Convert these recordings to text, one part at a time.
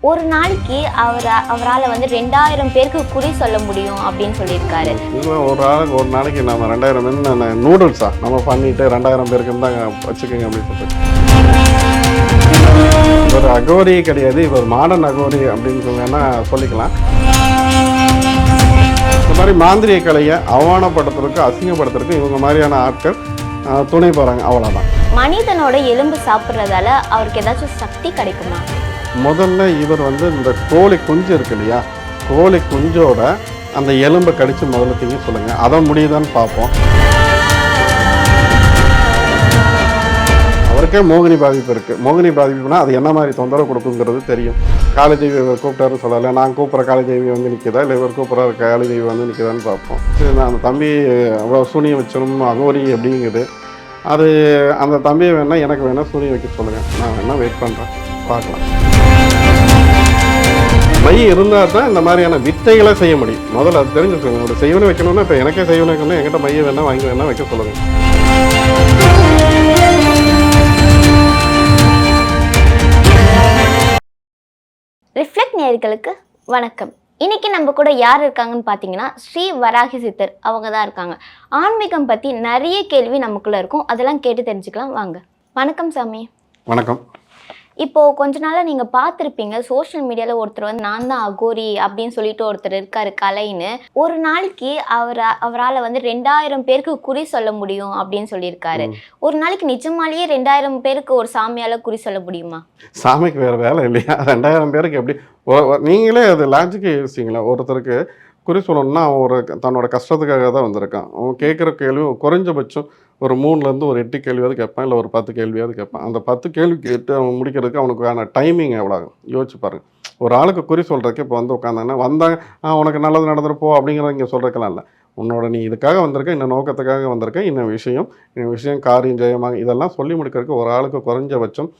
ஒரு நாளைக்கு அவரால் வந்து 2000 பேருக்கு குறி சொல்ல முடியும் அப்படின்னு சொல்லியிருக்காரு. ஒரு நாளைக்கு நம்ம 2000 நூடுல்ஸா நம்ம பண்ணிட்டு 2000 பேருக்கு தான் வச்சுக்கோங்க அப்படின்னு சொல்லிட்டு. இவர் அகோரி கிடையாது, இவர் மாடர்ன் அகோரி அப்படின்னு வேணா சொல்லிக்கலாம். இந்த மாதிரி மாந்திரிய கலையை அவமானப்படுத்துறதுக்கு அசிங்கப்படுத்துறதுக்கு இவங்க மாதிரியான ஆட்கள் துணை போகிறாங்க, அவ்வளோதான். மனிதனோட எலும்பு சாப்பிட்றதால அவருக்கு ஏதாச்சும் சக்தி கிடைக்குமா? முதல்ல இவர் வந்து இந்த கோழி குஞ்சு இருக்கு இல்லையா, கோழி குஞ்சோட அந்த எலும்பை கடித்து முதல்ல திங்க சொல்லுங்கள், அதை முடியுதான்னு பார்ப்போம். அவருக்கே மோகினி பாதிப்பு இருக்குது. மோகினி பாதிப்புனா அது என்ன மாதிரி தொந்தரவு கொடுக்குங்கிறது தெரியும். காளி தேவி இவர் கூப்பிட்டாரு சொல்லலை, நான் கூப்பிட்ற காளி தேவி வந்து நிற்கிதா, இல்லை இவர் கூப்பிட்ற காளி தேவி வந்து நிற்கிதான்னு பார்ப்போம். சரி, நான் அந்த தம்பி அவ்வளோ சூனியம் வச்சணும் அகோரி அப்படிங்குது. அது அந்த தம்பியை வேணால் எனக்கு வேணால் சூனியம் வைக்க சொல்லுங்கள், நான் வேணால் வெயிட் பண்ணுறேன், பார்க்கலாம். மை இருந்தால் தான் இந்த மாதிரியான வித்தைகளை செய்ய முடியும். முதல்ல அது தெரிஞ்சுக்கோங்க. ஒரு செய்வனை வைக்கணும்னா இப்போ எனக்கே செய்வனை வைக்கணும்னா என்கிட்ட மையை வேணால் வாங்கி வேணால் வைக்க சொல்லுங்கள். ரிஃப்ளெக்ட் நேயர்களுக்கு வணக்கம். இன்னைக்கு நம்ம கூட யார் இருக்காங்கன்னு பார்த்தீங்கன்னா ஸ்ரீ வராகி சித்தர் அவங்க தான் இருக்காங்க. ஆன்மீகம் பற்றி நிறைய கேள்வி நமக்குள்ளே இருக்கும், அதெல்லாம் கேட்டு தெரிஞ்சுக்கலாம் வாங்க. வணக்கம் சாமி. வணக்கம். இப்போது கொஞ்ச நாளாக நீங்கள் பார்த்துருப்பீங்க, சோஷியல் மீடியாவில் ஒருத்தர் வந்து நான் தான் அகோரி அப்படின்னு சொல்லிட்டு ஒருத்தர் இருக்காரு கலைன்னு. ஒரு நாளைக்கு அவரால் வந்து 2000 பேருக்கு குறி சொல்ல முடியும் அப்படின்னு சொல்லியிருக்காரு. ஒரு நாளைக்கு நிஜமாலேயே 2000 பேருக்கு ஒரு சாமியால் குறி சொல்ல முடியுமா? சாமிக்கு வேறு வேலை இல்லையா? 2000 பேருக்கு எப்படி? நீங்களே அது லாஜிக்கே யோசிச்சிங்களா? ஒருத்தருக்கு குறி சொல்லணும்னா அவன் ஒரு தன்னோட கஷ்டத்துக்காக தான் வந்திருக்கான். அவன் கேட்குற கேள்வி குறைஞ்சபட்சம் ஒரு 3லேருந்து ஒரு 8 கேள்வியாவது கேட்பான், இல்லை ஒரு 10 கேள்வியாவது கேட்பான். அந்த 10 கேள்வி கேட்டு அவன் முடிக்கிறதுக்கு அவனுக்கான டைமிங் எவ்வளோ ஆகும் யோசிச்சு பாருங்கள். ஒரு ஆளுக்கு குறி சொல்கிறதுக்கு இப்போ வந்து உட்காந்தாங்கன்னா வந்தாங்க உனக்கு நல்லது நடந்துருப்போ அப்படிங்கிறத இங்கே சொல்கிறதுக்கெல்லாம் இல்லை. உன்னோட நீ இதுக்காக வந்திருக்க, இந்த நோக்கத்துக்காக வந்திருக்க, இந்த விஷயம் காரியம் ஜெயமாக இதெல்லாம் சொல்லி முடிக்கிறதுக்கு ஒரு ஆளுக்கு குறைஞ்சபட்சம்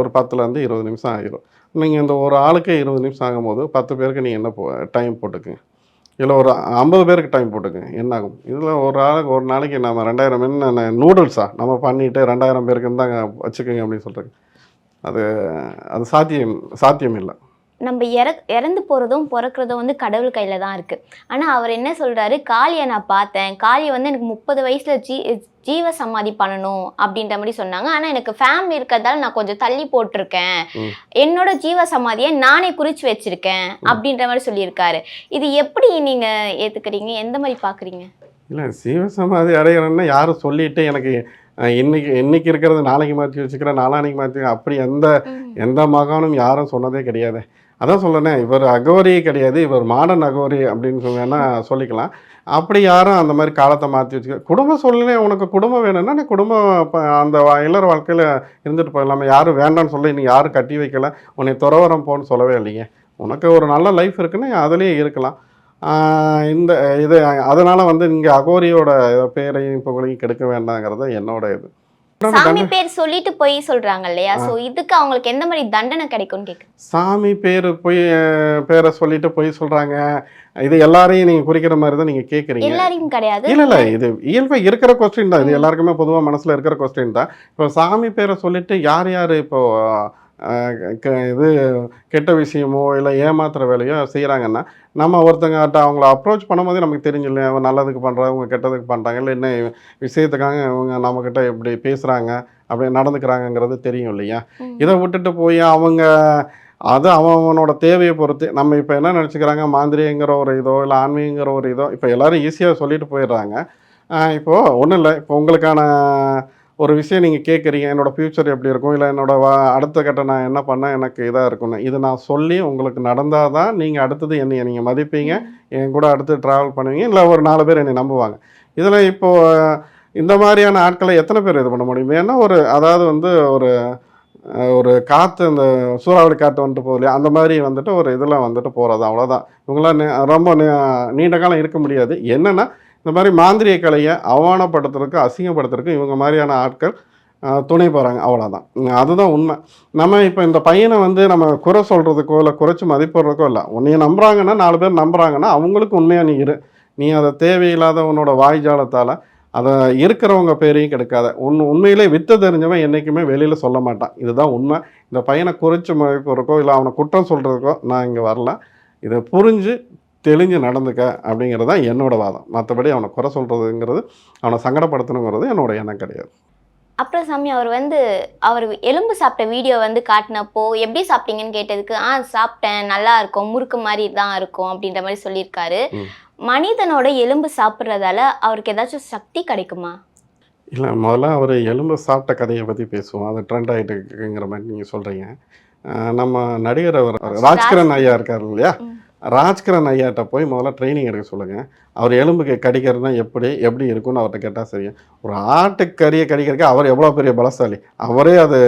ஒரு 10லேருந்து 20 நிமிஷம் ஆகிடும். நீங்கள் இந்த ஒரு ஆளுக்கு 20 நிமிஷம் ஆகும்போது 10 பேருக்கு நீ என்ன டைம் போட்டுக்குங்க, இல்லை ஒரு 50 பேருக்கு டைம் போட்டுக்குங்க, என்ன ஆகும்? இதில் ஒரு ஆளுக்கு ஒரு நாளைக்கு நம்ம 2000 நூடுல்ஸா நம்ம பண்ணிவிட்டு 2000 பேருக்கு தான் வச்சுக்கோங்க அப்படின்னு சொல்கிறேன். அது சாத்தியம் இல்லை. நம்ம இறந்து போகிறதும் பிறக்கிறதும் வந்து கடவுள் கையில் தான் இருக்குது. ஆனால் அவர் என்ன சொல்கிறாரு, காளியை நான் பார்த்தேன், காளியை வந்து எனக்கு 30 வயசில் ஜீவ சமாதி பண்ணணும் அப்படின்ற மாதிரி சொன்னாங்க. ஆனால் எனக்கு ஃபேமிலி இருக்கிறதால நான் கொஞ்சம் தள்ளி போட்டிருக்கேன், என்னோட ஜீவ சமாதியை நானே குறித்து வச்சுருக்கேன் அப்படின்ற மாதிரி சொல்லியிருக்காரு. இது எப்படி நீங்கள் ஏற்றுக்கிறீங்க, எந்த மாதிரி பார்க்குறீங்க? இல்லை, ஜீவ சமாதி அடைகிறேன்னா யாரும் சொல்லிட்டு எனக்கு இன்னைக்கு இருக்கிறது நாளைக்கு மாற்றி வச்சுக்கிறேன், நாளானைக்கு மாற்றி அப்படி எந்த மகானும் யாரும் சொன்னதே கிடையாது. அதான் சொல்கிறேனே, இவர் அகோரி கிடையாது, இவர் மாடர்ன் அகோரி அப்படின்னு வேணா சொல்லிக்கலாம். அப்படி யாரும் அந்த மாதிரி காலத்தை மாற்றி வச்சுக்க. குடும்பம் சொல்லலே, உனக்கு குடும்பம் வேணும்னா நீ குடும்பம் அந்த இல்லற வாழ்க்கையில் இருந்துட்டு போயிடலாமே. யாரும் வேண்டான்னு சொல்ல, நீ யாரும் கட்டி வைக்கல, உன்னை துறவரம் போன்னு சொல்லவே இல்லைங்க. உனக்கு ஒரு நல்ல லைஃப் இருக்குன்னா அதுலேயே இருக்கலாம். இது அதனால் வந்து இங்கே அகோரியோட பேரையும் புகழையும் கெடுக்க வேண்டாங்கிறத என்னோட இது. சாமி பேர் சொல்லிட்டு போய் சொல்றாங்க இல்லையா, சோ இதுக்கு அவங்களுக்கு எந்த மாதிரி தண்டனை கிடைக்கும்னு கேட்குறேன். சாமி பேரை சொல்லிட்டு போய் சொல்றாங்க, இது எல்லாரையும் நீங்க குறிக்கிற மாதிரி தான் நீங்க கேட்குறீங்க. எல்லாரையும் கிடையாது. இல்லை, இது இயல்பா இருக்கிற கொஸ்டின் தான். இது எல்லாருக்குமே பொதுவாக மனசுல இருக்கிற கொஸ்டின் தான். இப்போ சாமி பேரை சொல்லிட்டு யார் இப்போ இது கெட்ட விஷயமோ இல்லை ஏமாத்துற வேலையோ செய்கிறாங்கன்னா, நம்ம ஒருத்தங்கிட்ட அவங்கள அப்ரோச் பண்ணும்போதே நமக்கு தெரிஞ்சு இல்லையா, அவங்க நல்லதுக்கு பண்ணுறாங்க, அவங்க கெட்டதுக்கு பண்ணுறாங்க, இல்லை என்ன விஷயத்துக்காக இவங்க நம்மக்கிட்ட இப்படி பேசுகிறாங்க, அப்படி நடந்துக்கிறாங்கங்கிறது தெரியும் இல்லையா. இதை விட்டுட்டு போய் அவனோட தேவையை பொறுத்து நம்ம இப்போ என்ன நினச்சிக்கிறாங்க, மாந்திரிங்கிற ஒரு இதோ இல்லை ஆன்மீகங்கிற ஒரு இதோ இப்போ எல்லோரும் ஈஸியாக சொல்லிட்டு போயிடுறாங்க. இப்போது ஒன்றும் இல்லை, இப்போ உங்களுக்கான ஒரு விஷயம் நீங்கள் கேட்குறீங்க, என்னோடய ஃப்யூச்சர் எப்படி இருக்கும், இல்லை அடுத்த கட்ட நான் என்ன பண்ணால் எனக்கு இதாக இருக்குன்னு, இது நான் சொல்லி உங்களுக்கு நடந்தால் தான் நீங்கள் அடுத்தது நீங்கள் மதிப்பீங்க, என் கூட அடுத்து ட்ராவல் பண்ணுவீங்க, இல்லை ஒரு 4 பேர் என்னை நம்புவாங்க. இதில் இப்போது இந்த மாதிரியான ஆட்களை எத்தனை பேர் இது பண்ண முடியும்? ஏன்னா அதாவது வந்து ஒரு காற்று, இந்த சூறாவளி காற்று வந்துட்டு போகுது இல்லையா, அந்த மாதிரி வந்துட்டு ஒரு இதில் வந்துட்டு போகிறது, அவ்வளோதான். இவங்களாம் ரொம்ப நீண்ட காலம் இருக்க முடியாது. என்னென்னா இந்த மாதிரி மாந்திரிய கலையை அவமானப்படுத்துறதுக்கு அசிங்கப்படுத்துறதுக்கு இவங்க மாதிரியான ஆட்கள் துணை போகிறாங்க, அவ்வளோதான். அதுதான் உண்மை. நம்ம இப்போ இந்த பையனை வந்து நம்ம குறை சொல்கிறதுக்கோ இல்லை குறைச்சி மதிப்பிடுறதுக்கோ இல்லை. உன்னைய நம்புகிறாங்கன்னா 4 பேர் நம்புகிறாங்கன்னா அவங்களுக்கு உண்மையாக நீ அதை தேவையில்லாத உன்னோட வாய்ஜாலத்தால் அதை இருக்கிறவங்க பேரையும் கெடுக்காத. உண்மையிலே வித்தை தெரிஞ்சவன் என்றைக்குமே வெளியில் சொல்ல மாட்டான். இதுதான் உண்மை. இந்த பையனை குறித்து மதிப்பிறக்கோ இல்லை அவனை குற்றம் சொல்கிறதுக்கோ நான் இங்கே வரல. இதை புரிஞ்சு தெளிஞ்சு நடந்துக்க அப்படிங்கிறது தான் என்னோட வாதம். மற்றபடி அவனை குறை சொல்கிறதுங்கிறது, அவனை சங்கடப்படுத்தணுங்கிறது என்னோட எண்ணம் கிடையாது. அப்புறம் சாமி அவர் எலும்பு சாப்பிட்ட வீடியோ வந்து காட்டினப்போ எப்படி சாப்பிட்டீங்கன்னு கேட்டதுக்கு சாப்பிட்டேன், நல்லா இருக்கும், முறுக்கு மாதிரி தான் இருக்கும் அப்படின்ற மாதிரி சொல்லியிருக்காரு. மனிதனோட எலும்பு சாப்பிட்றதால அவருக்கு ஏதாச்சும் சக்தி கிடைக்குமா? இல்லை, முதல்ல அவர் எலும்பு சாப்பிட்ட கதையை பற்றி பேசுவோம். அது ட்ரெண்ட் ஆகிட்டு இருக்குங்கிற மாதிரி நீங்கள் சொல்கிறீங்க. நம்ம நடிகர் அவர் ராஜ்கிரண் ஐயா இருக்கார் இல்லையா, ராஜ்கிரண் ஐயாட்ட போய் முதல்ல ட்ரைனிங் எடுக்க சொல்லுங்கள். அவர் எலும்புக்கு கடிக்கிறதுனா எப்படி இருக்குன்னு அவர்கிட்ட கேட்டால் சரியும். ஒரு ஆட்டுக்கறியை கடிக்கிறதுக்கு அவர் எவ்வளோ பெரிய பலசாலி, அவரே அது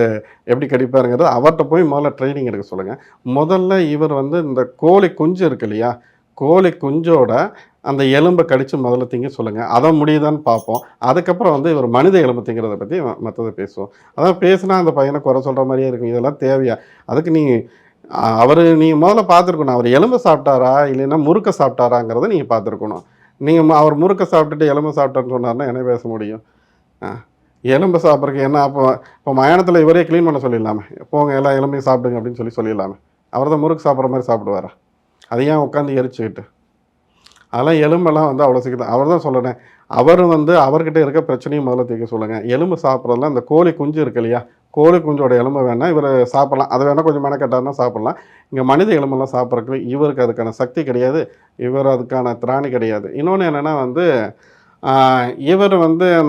எப்படி கடிப்பாருங்கிறது அவர்கிட்ட போய் முதல்ல ட்ரைனிங் எடுக்க சொல்லுங்கள். முதல்ல இவர் வந்து இந்த கோழி குஞ்சு இருக்கு இல்லையா, கோழி குஞ்சோட அந்த எலும்பை கடித்து முதல்ல திங்க சொல்லுங்கள். அதை முடியுதான்னு பார்ப்போம். அதுக்கப்புறம் வந்து இவர் மனித எலும்பு திங்கிறத பற்றி மற்றதை பேசுவோம். அதான் பேசுனா அந்த பையனை குறை சொல்கிற மாதிரியே இருக்கும். இதெல்லாம் தேவையா? அதுக்கு நீங்கள் முதல்ல பார்த்துருக்கணும். அவர் எலும்பை சாப்பிட்டாரா இல்லைன்னா முறுக்க சாப்பிட்டாராங்கிறத நீங்கள் பார்த்துருக்கணும். அவர் முறுக்க சாப்பிட்டுட்டு எலும்பை சாப்பிட்டான்னு சொன்னார்னா என்ன பேச முடியும்? எலும்பை சாப்பிட்றதுக்கு என்ன? இப்போ மயானத்தில் இவரே க்ளீன் பண்ண சொல்லிடலாமே, போங்க எல்லா எலும்பையும் சாப்பிடுங்க அப்படின்னு சொல்லிடலாமே. அவர் தான் முறுக்கு சாப்பிட்ற மாதிரி சாப்பிடுவாரா? அதை ஏன் உட்காந்து எரிச்சுக்கிட்டு? அதெல்லாம் எலும்பெல்லாம் வந்து அவ்வளோ சீக்கிரம் அவர் தான் சொல்லணேன். அவர்கிட்ட இருக்க பிரச்சனையும் முதல்ல தீர்க்க சொல்லுங்கள். எலும்பு சாப்பிட்றதுலாம் இந்த கோழி குஞ்சு இருக்கு இல்லையா, கோழி குஞ்சோட எலும்பு வேணால் இவர் சாப்பிட்லாம். அதை வேணால் கொஞ்சம் மெனக்கட்டாருன்னா சாப்பிட்லாம். இங்கே மனித எலும்பெல்லாம் சாப்பிட்றதுக்கு இவருக்கு அதுக்கான சக்தி கிடையாது, இவர் அதுக்கான திராணி கிடையாது. இன்னொன்று என்னென்னா இவர்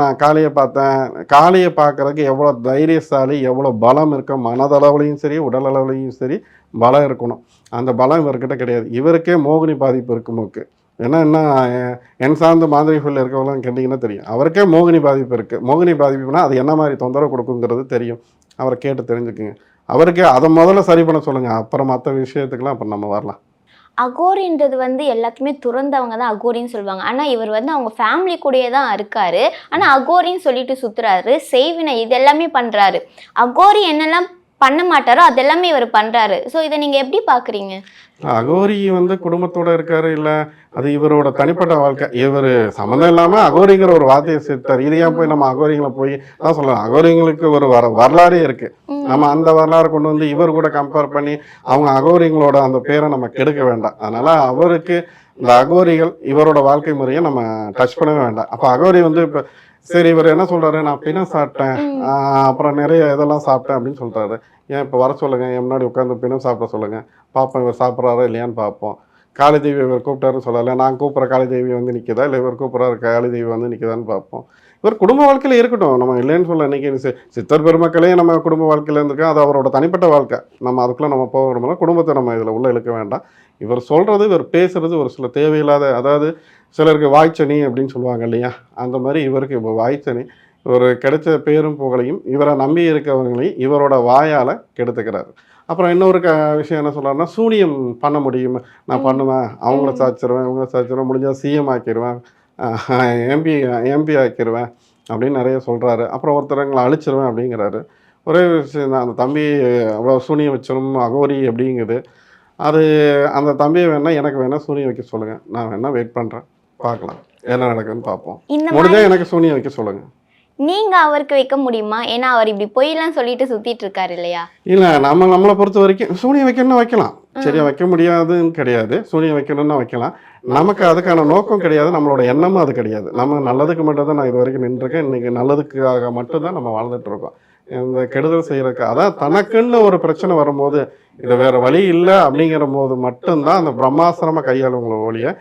நான் காளியை பார்த்தேன். காளியை பார்க்குறதுக்கு எவ்வளோ தைரியசாலி, எவ்வளோ பலம் இருக்க, மனதளவுலையும் சரி உடல் அளவுலையும் சரி பலம் இருக்கணும். அந்த பலம் இவர்கிட்ட கிடையாது. இவருக்கே மோகினி பாதிப்பு இருக்கு. என்ன என் சார்ந்த மாந்திரிகத்தில் இருக்கவங்களாம் கேட்டிங்கன்னா தெரியும். அவருக்கே மோகினி பாதிப்பு இருக்குது. மோகினி பாதிப்புனா அது என்ன மாதிரி தொந்தரவு கொடுக்குங்கிறது தெரியும். அவரை கேட்டு தெரிஞ்சுக்குங்க. அவருக்கே அதை முதல்ல சரி பண்ண சொல்லுங்கள். அப்புறம் மற்ற விஷயத்துக்கெலாம் அப்புறம் நம்ம வரலாம். அகோரின்றது எல்லாத்தையுமே துறந்தவங்க தான் அகோரின்னு சொல்லுவாங்க. ஆனால் இவர் அவங்க ஃபேமிலி கூடயே தான் இருக்காரு. ஆனால் அகோரின்னு சொல்லிட்டு சுற்றுறாரு, செய்வினை இது எல்லாமே பண்ணுறாரு. அகோரி என்னெல்லாம் பண்ண மாட்டாரோ அதெல்லாமே இவர் பண்ணுறாரு. ஸோ இதை நீங்கள் எப்படி பார்க்குறீங்க? அகோரி குடும்பத்தோடு இருக்காரு, இல்லை அது இவரோட தனிப்பட்ட வாழ்க்கை. இவர் சம்மந்தம் இல்லாமல் அகோரிங்கிற ஒரு வார்த்தையை சேர்த்தார். இதையா போய் நம்ம அகோரிங்களை போய் தான் சொல்லலாம். அகோரிங்களுக்கு ஒரு வரலாறே இருக்குது. நம்ம அந்த வரலாறு கொண்டு வந்து இவர் கூட கம்பேர் பண்ணி அவங்க அகோரிங்களோட அந்த பேரை நம்ம கெடுக்க வேண்டாம். அதனால் அவருக்கு இந்த அகோரிகள் இவரோட வாழ்க்கை முறையை நம்ம டச் பண்ணவே வேண்டாம். அப்போ அகோரி இப்போ சரி இவர் என்ன சொல்கிறாரு, நான் பிணம் சாப்பிட்டேன், அப்புறம் நிறைய இதெல்லாம் சாப்பிட்டேன் அப்படின்னு சொல்கிறாரு. ஏன் இப்போ வர சொல்லுங்கள், என் முன்னாடி உட்காந்து பிணம் சாப்பிட சொல்லுங்கள், பார்ப்போம் இவர் சாப்பிட்றாரா இல்லையான்னு பார்ப்போம். காளி தேவி இவர் கூப்பிட்டாருன்னு சொல்லலை, நான் கூப்பிட்ற காளி தேவி நிற்கிதா, இல்லை இவர் கூப்பிட்றாரு காளி தேவி நிற்கிதான்னு பார்ப்போம். இவர் குடும்ப வாழ்க்கையில் இருக்கட்டும், நம்ம இல்லைன்னு சொல்ல. இன்றைக்கி சித்தர் பெருமக்களே நம்ம குடும்ப வாழ்க்கையில் இருந்திருக்கோம். அது அவரோட தனிப்பட்ட வாழ்க்கை. நம்ம அதுக்குள்ளே நம்ம போகணும்னா குடும்பத்தை நம்ம இதில் உள்ளே இழுக்க வேண்டாம். இவர் சொல்கிறது, இவர் பேசுகிறது ஒரு சில தேவையில்லாத, அதாவது சிலருக்கு வாய்ச்சனி அப்படின்னு சொல்லுவாங்க இல்லையா, அந்த மாதிரி இவருக்கு இப்போ வாய்ச்சனி. ஒரு கிடைச்ச பேரும் புகழையும் இவரை நம்பி இருக்கவங்களையும் இவரோட வாயால் கெடுத்துக்கிறாரு. அப்புறம் இன்னொரு விஷயம் என்ன சொல்கிறாருன்னா, சூனியம் பண்ண முடியும், நான் பண்ணுவேன், அவங்கள சாய்ச்சிருவேன், இவங்கள சாய்ச்சிருவேன், முடிஞ்சால் சிஎம் ஆக்கிடுவேன், எம்பி ஆக்கிடுவேன் அப்படின்னு நிறைய சொல்கிறாரு. அப்புறம் ஒருத்தரங்களை அழிச்சிருவேன் அப்படிங்கிறாரு. ஒரே விஷயம் தான், அந்த தம்பி அவ்வளோ சூனியம் வச்சிடும் அகோரி அப்படிங்குது. அது அந்த தம்பியை வேணால் எனக்கு வேணால் சூனியம் வைக்க சொல்லுங்கள், நான் வேணால் வெயிட் பண்ணுறேன், பார்க்கலாம் என்ன நடக்குதுன்னு பார்ப்போம். முடிஞ்சால் எனக்கு சூனியம் வைக்க சொல்லுங்கள். நீங்கள் அவருக்கு வைக்க முடியுமா? ஏன்னா அவர் இப்படி பொய்யெல்லாம் சொல்லிட்டு சுற்றிட்டு இருக்காரு இல்லையா? இல்லை, நம்மளை பொறுத்த வரைக்கும் சூனியம் வைக்கணும்னா வைக்கலாம். சரியா, வைக்க முடியாதுன்னு கிடையாது. சூனியம் வைக்கணும்னா வைக்கலாம். நமக்கு அதுக்கான நோக்கம் கிடையாது, நம்மளோட எண்ணமும் அது கிடையாது. நம்ம நல்லதுக்கு மட்டும்தான் நான் இது வரைக்கும் நின்றுருக்கேன். இன்றைக்கி நல்லதுக்காக மட்டும்தான் நம்ம வாழ்ந்துட்டு இருக்கோம். இந்த கெடுதல் செய்கிறதுக்கு, அதான் தனக்குன்னு ஒரு பிரச்சனை வரும்போது இது வேறு வழி இல்லை அப்படிங்கிற போது மட்டும்தான் அந்த பிரம்மாசிரம கையாளுங்கள ஒழிய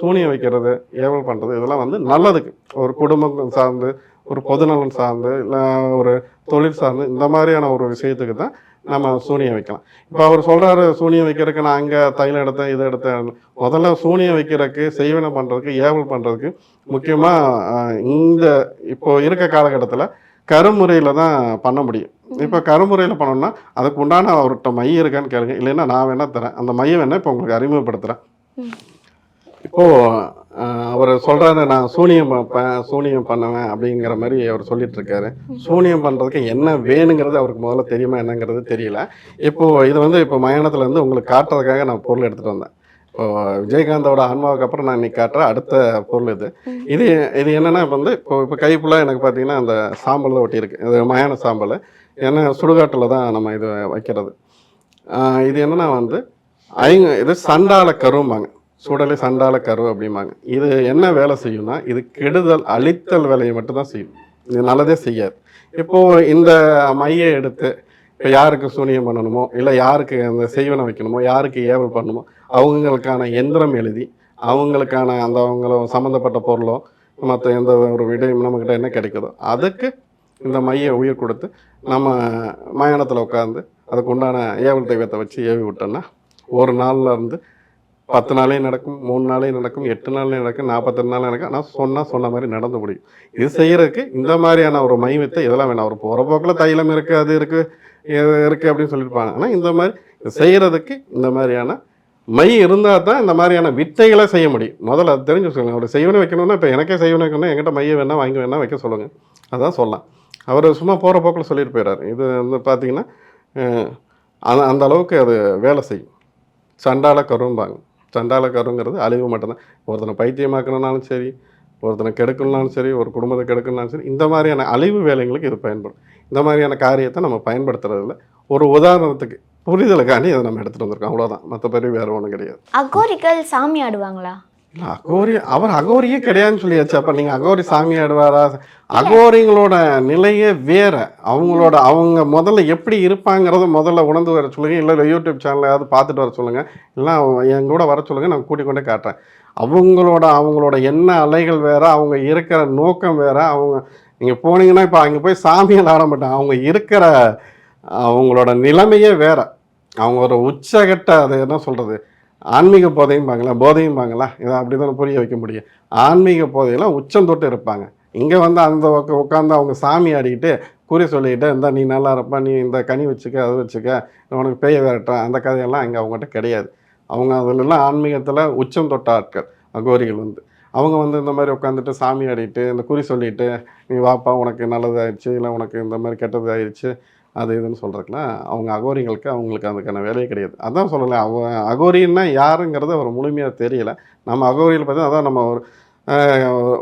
சூனியம் வைக்கிறது, ஏவல் பண்ணுறது இதெல்லாம் நல்லதுக்கு, ஒரு குடும்பம் சார்ந்து, ஒரு பொதுநலன் சார்ந்து, இல்லை ஒரு தொழில் சார்ந்து, இந்த மாதிரியான ஒரு விஷயத்துக்கு தான் நம்ம சூனியம் வைக்கலாம். இப்போ அவர் சொல்கிறாரு சூனியம் வைக்கிறதுக்கு நான் அங்கே தைலம் எடுத்தேன், இதை எடுத்தேன். முதல்ல சூனியம் வைக்கிறதுக்கு, செய்வனை பண்ணுறதுக்கு, ஏவல் பண்ணுறதுக்கு முக்கியமாக இப்போ இருக்க காலகட்டத்தில் கருமுறையில் தான் பண்ண முடியும். இப்போ கருமுறையில் பண்ணோம்னா அதுக்கு உண்டான அவர்கிட்ட மையம் இருக்கான்னு கேளுங்க, இல்லைன்னா நான் வேணால் தரேன். அந்த மையம் வேணால் இப்போ உங்களுக்கு அறிமுகப்படுத்துகிறேன். இப்போது அவர் சொல்கிறாரு, நான் சூனியம் பார்ப்பேன், சூனியம் பண்ணுவேன் அப்படிங்கிற மாதிரி அவர் சொல்லிட்டு இருக்காரு. சூனியம் பண்ணுறதுக்கு என்ன வேணுங்கிறது அவருக்கு முதல்ல தெரியுமா என்னங்கிறது தெரியல. இப்போது இது இப்போ மயானத்துலேருந்து உங்களுக்கு காட்டுறதுக்காக நான் பொருள் எடுத்துகிட்டு வந்தேன். விஜயகாந்தோட ஆன்மாவுக்கு அப்புறம் நான் இன்னைக்கு காட்டுற அடுத்த பொருள் இது. இது இது என்னன்னா வந்து இப்போ கை ஃபுல்லாக எனக்கு பார்த்தீங்கன்னா அந்த சாம்பல் தான் ஒட்டியிருக்கு. இது மயான சாம்பல். ஏன்னா சுடுகாட்டில் தான் நம்ம இது வைக்கிறது. இது என்னன்னா வந்து இது சண்டால கரும்பாங்க. சுடலை சண்டால கரு அப்படிம்பாங்க. இது என்ன வேலை செய்யும்னா, இது கெடுதல் அழித்தல் வேலையை மட்டும்தான் செய்யும். இது நல்லதே செய்யாது. இப்போ இந்த மையை எடுத்து இப்போ யாருக்கு சூனியம் பண்ணணுமோ, இல்லை யாருக்கு அந்த செய்வனை வைக்கணுமோ, யாருக்கு ஏவல் பண்ணணுமோ, அவங்களுக்கான எந்திரம் எழுதி, அவங்களுக்கான அந்த அவங்கள சம்மந்தப்பட்ட பொருளோ, மற்ற எந்த ஒரு விடையும் நம்மக்கிட்ட என்ன கிடைக்குதோ, அதுக்கு இந்த மையை உயிர் கொடுத்து, நம்ம மயானத்தில் உட்காந்து அதுக்கு உண்டான ஏவல் தெய்வத்தை வச்சு ஏவி விட்டோம்னா, ஒரு நாளில் இருந்து 10 நாளையும் நடக்கும், 3 நாளையும் நடக்கும், 8 நாளையும் நடக்கும், 42 நாள் நடக்கும். ஆனால் சொன்ன மாதிரி நடந்து முடியும். இது செய்யறதுக்கு இந்த மாதிரியான ஒரு மை வித்தை இதெல்லாம் வேணாம். ஒரு போகிற போக்கில் தைலம் இருக்குது, அது இருக்குது, இது இருக்குது அப்படின்னு சொல்லியிருப்பாங்க. ஆனால் இந்த மாதிரி செய்கிறதுக்கு இந்த மாதிரியான மை இருந்தால் தான் இந்த மாதிரியான வித்தைகளை செய்ய முடியும். முதல்ல அது தெரிஞ்சு சொல்லுங்கள். ஒரு செய்வனை வைக்கணும்னா, இப்போ எனக்கே செய்வனை வைக்கணும்னா என்கிட்ட மையை வேணால் வாங்கி வேணால் வைக்க சொல்லுங்கள். அதான் சொல்லலாம். அவர் சும்மா போகிற போக்கில் சொல்லிட்டு போயிடாரு. இது வந்து பார்த்தீங்கன்னா அந்த அளவுக்கு அது வேலை செய்யும். சண்டால கரும்பாங்க. சண்டால கருங்கிறது அழிவு மட்டும்தான். ஒருத்தனை பைத்தியமாக்கணும்னாலும் சரி, ஒருத்தனை கெடுக்கணும்னாலும் சரி, ஒரு குடும்பத்தை கெடுக்கணும்னாலும் சரி, இந்த மாதிரியான அழிவு வேலைங்களுக்கு இது பயன்படும். இந்த மாதிரியான காரியத்தை நம்ம பயன்படுத்துறதில்ல. ஒரு உதாரணத்துக்கு புரிதலுக்காண்டி இதை நம்ம எடுத்துகிட்டு வந்திருக்கோம், அவ்வளோதான். மற்றபடி வேறு ஒன்றும் கிடையாது. அகோரிகள் சாமி ஆடுவாங்களா? இல்லை, அவர் அகோரியே கிடையாதுன்னு சொல்லியாச்சு. அப்போ நீங்கள் அகோரி சாமி ஆடுவாரா? அகோரிங்களோட நிலையே வேற. அவங்க முதல்ல எப்படி இருப்பாங்கிறத முதல்ல உணர்ந்து வர சொல்லுங்கள். இல்லை யூடியூப் சேனலையாவது பார்த்துட்டு வர சொல்லுங்கள். இல்லை என் கூட வர சொல்லுங்கள், நான் கூட்டிக் கொண்டே காட்டுறேன். அவங்களோட எண்ண அலைகள் வேற, அவங்க இருக்கிற நோக்கம் வேற. நீங்கள் போனீங்கன்னா இப்போ அங்கே போய் சாமியால் ஆட மாட்டாங்க. அவங்களோட நிலைமையே வேற. அவங்க ஒரு உச்சகட்ட, அது என்ன சொல்கிறது, ஆன்மீக போதையும்பாங்களா, இதை அப்படி தானே புரிய வைக்க முடியும். ஆன்மீக போதையெல்லாம் உச்சம் தொட்டு இருப்பாங்க. இங்கே வந்து அந்த உட்காந்து அவங்க சாமி ஆடிக்கிட்டு குறி சொல்லிக்கிட்டு, இந்த நீ நல்லா இருப்பா, நீ இந்த கனி வச்சுக்க, அது வச்சுக்க, உனக்கு பேய விரட்டுறேன், அந்த கதையெல்லாம் இங்கே அவங்ககிட்ட கிடையாது. அவங்க அதிலெல்லாம் ஆன்மீகத்தில் உச்சம் தொட்ட ஆட்கள் அகோரிகள் வந்து. அவங்க வந்து இந்த மாதிரி உட்காந்துட்டு சாமி ஆடிட்டு இந்த குறி சொல்லிட்டு, நீ வாப்பா உனக்கு நல்லது ஆயிடுச்சு, இல்லை உனக்கு இந்த மாதிரி கெட்டது ஆயிடுச்சு, அது இதுன்னு சொல்கிறதுக்குலாம் அவங்களுக்கு அதுக்கான வேலையே கிடையாது. அதான் சொல்லலை, அகோரின்னா யாருங்கிறது அவர் முழுமையாக தெரியலை. நம்ம அகோரியில் பார்த்தா அதான் நம்ம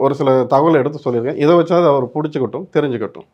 ஒரு சில தகவலை எடுத்து சொல்லியிருக்கேன். இதை வச்சாவது அவர் பிடிச்சிக்கட்டும், தெரிஞ்சுக்கட்டும்.